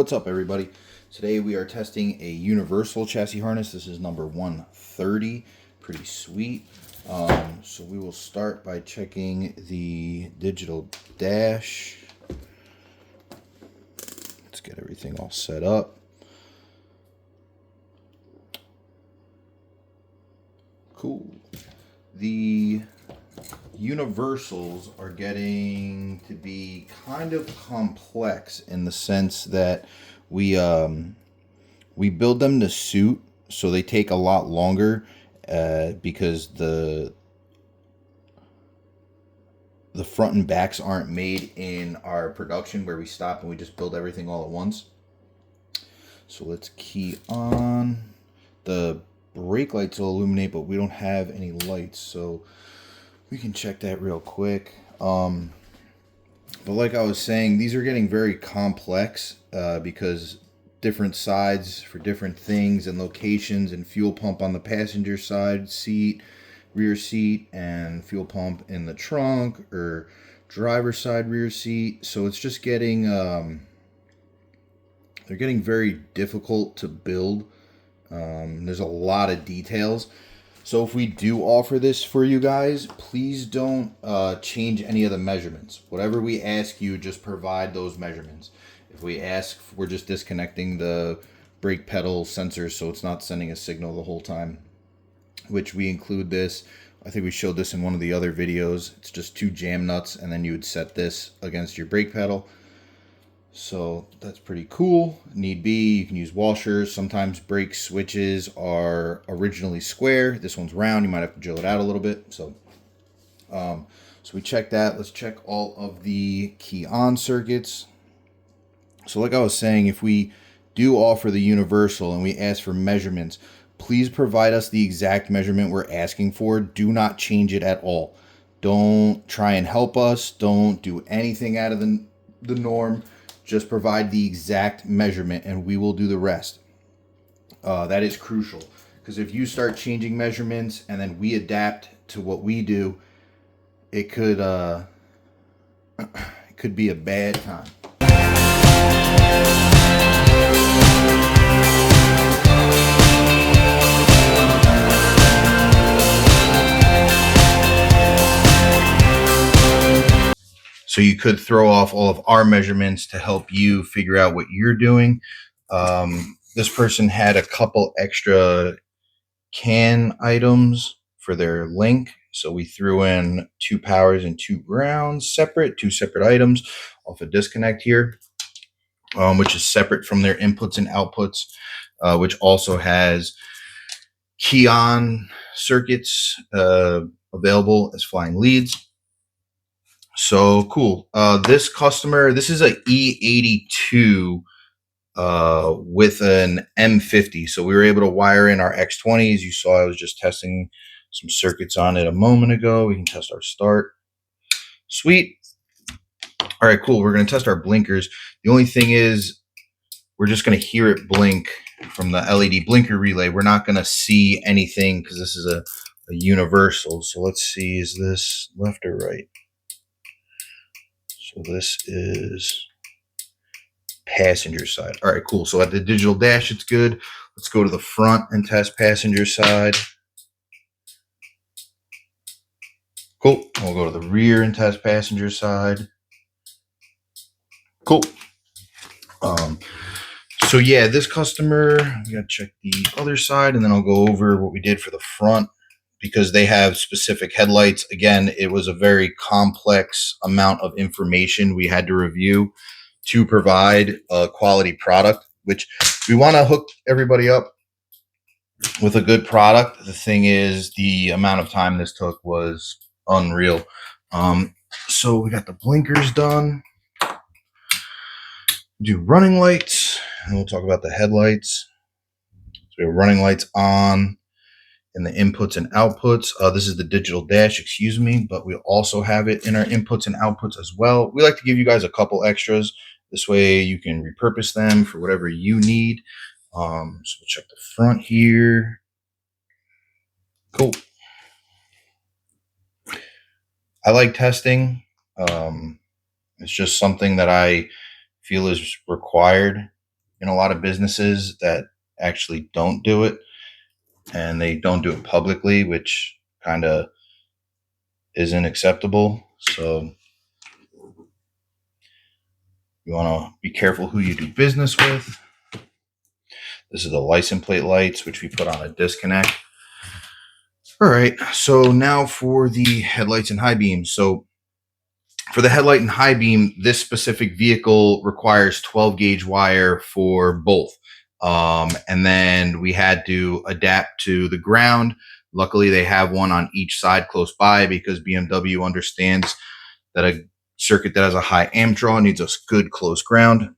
What's up, everybody? Today we are testing a universal chassis harness. This is number 130. Pretty sweet. So we will start by checking the digital dash. Let's get everything all set up. Cool. The universals are getting to be kind of complex in the sense that we build them to suit, so they take a lot longer because the front and backs aren't made in our production where we stop and we just build everything all at once. So let's key on. The brake lights will illuminate, but we don't have any lights, so we can check that real quick. But like I was saying, these are getting very complex because different sides for different things and locations, and fuel pump on the passenger side seat, rear seat, and fuel pump in the trunk or driver side rear seat. So it's just getting they're getting very difficult to build. There's a lot of details. So if we do offer this for you guys, please don't change any of the measurements. Whatever we ask you, just provide those measurements. If we ask, we're just disconnecting the brake pedal sensors so it's not sending a signal the whole time, which we include this. I think we showed this in one of the other videos. It's just 2 jam nuts, and then you would set this against your brake pedal. So that's pretty cool. Need be, you can use washers. Sometimes brake switches are originally square. This one's round. You might have to drill it out a little bit. So we check that. Let's check all of the key on circuits. So like I was saying, if we do offer the universal and we ask for measurements, please provide us the exact measurement we're asking for. Do not change it at all. Don't try and help us. Don't do anything out of the norm. Just provide the exact measurement and we will do the rest. That is crucial, because if you start changing measurements and then we adapt to what we do, it could be a bad time. So you could throw off all of our measurements to help you figure out what you're doing. This person had a couple extra can items for their link. So we threw in 2 powers and 2 grounds separate, 2 separate items off a disconnect here, which is separate from their inputs and outputs, which also has key on circuits available as flying leads. So cool. This customer, this is a E82 with an M50. So we were able to wire in our X20s. You saw I was just testing some circuits on it a moment ago. We can test our start. Sweet. All right, cool. We're going to test our blinkers. The only thing is we're just going to hear it blink from the LED blinker relay. We're not going to see anything because this is a universal. So let's see, is this left or right? So this is passenger side. All right, cool. So at the digital dash, it's good. Let's go to the front and test passenger side. Cool. We'll go to the rear and test passenger side. Cool. So yeah, this customer, we got to check the other side, and then I'll go over what we did for the front, because they have specific headlights. Again, it was a very complex amount of information we had to review to provide a quality product, which we want to hook everybody up with a good product. The thing is, the amount of time this took was unreal. So we got the blinkers done. Do running lights, and we'll talk about the headlights. So we have running lights on in the inputs and outputs. This is the digital dash, excuse me, but we also have it in our inputs and outputs as well. We like to give you guys a couple extras. This way you can repurpose them for whatever you need. So we'll check the front here. Cool. I like testing. It's just something that I feel is required. in a lot of businesses that actually don't do it, and they don't do it publicly, which kind of isn't acceptable. So you want to be careful who you do business with. This is the license plate lights, which we put on a disconnect. All right, so now for the headlights and high beams. So for the headlight and high beam, this specific vehicle requires 12 gauge wire for both. And then we had to adapt to the ground. Luckily, they have one on each side close by because BMW understands that a circuit that has a high amp draw needs a good close ground.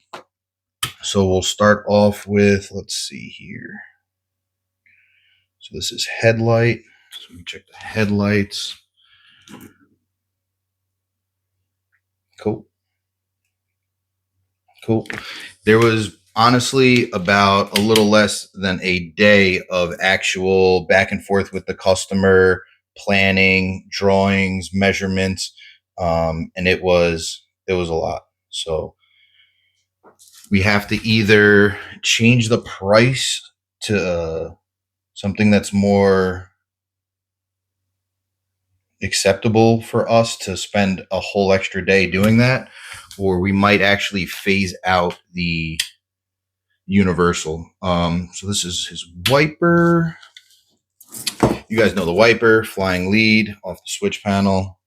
So we'll start off with, let's see here. So this is headlight. So we check the headlights. Cool. There was honestly about a little less than a day of actual back and forth with the customer, planning, drawings, measurements, and it was a lot. So we have to either change the price to something that's more acceptable for us to spend a whole extra day doing that, or we might actually phase out the universal. So this is his wiper. You guys know the wiper, flying lead off the switch panel.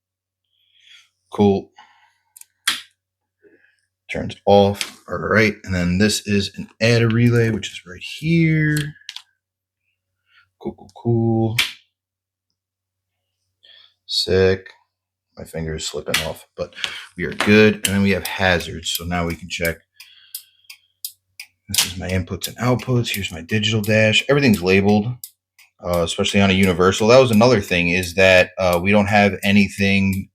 Cool. Turns off. All right. And then this is an adder relay, which is right here. Cool. Sick. My finger is slipping off, but we are good. And then we have hazards. So now we can check. This is my inputs and outputs. Here's my digital dash. Everything's labeled, especially on a universal. That was another thing, is that we don't have anything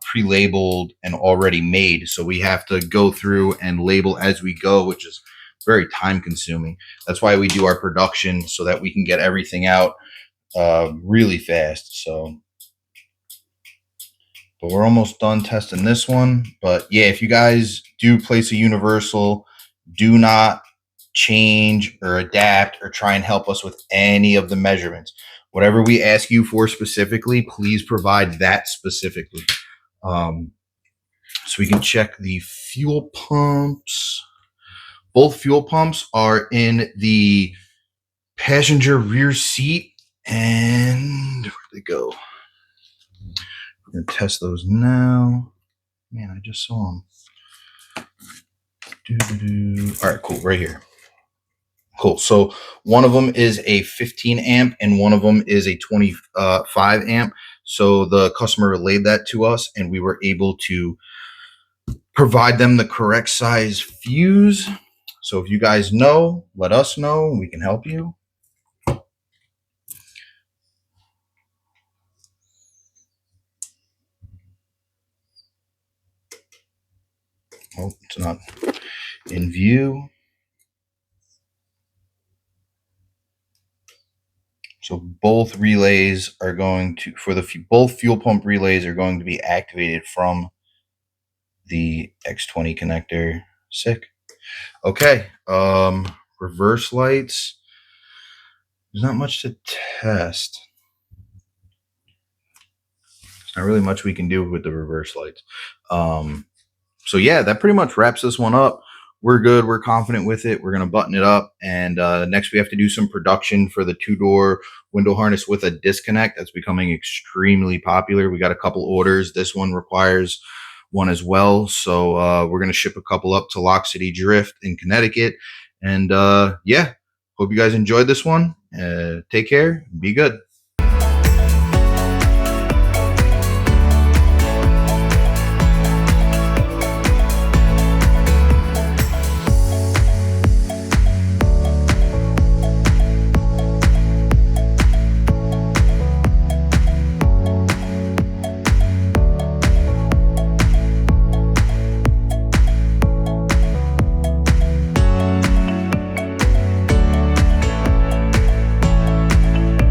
pre-labeled and already made. So we have to go through and label as we go, which is very time consuming. That's why we do our production, so that we can get everything out really fast. So, but we're almost done testing this one. But yeah, if you guys do place a universal, do not change or adapt or try and help us with any of the measurements. Whatever we ask you for specifically, please provide that specifically. So we can check the fuel pumps. Both fuel pumps are in the passenger rear seat. And where'd they go? We're going to test those now. Man, I just saw them. All right, cool. Right here. Cool. So one of them is a 15 amp and one of them is a 25 amp. So the customer relayed that to us and we were able to provide them the correct size fuse. So if you guys know, let us know. We can help you. Oh, it's not in view. So both relays are going to, both fuel pump relays are going to be activated from the X20 connector. Sick. Okay. Reverse lights. There's not much to test. There's not really much we can do with the reverse lights. So yeah, that pretty much wraps this one up. We're good. We're confident with it. We're going to button it up. And next we have to do some production for the 2-door window harness with a disconnect. That's becoming extremely popular. We got a couple orders. This one requires one as well. So we're going to ship a couple up to Lock City Drift in Connecticut. And yeah, hope you guys enjoyed this one. Take care. Be good.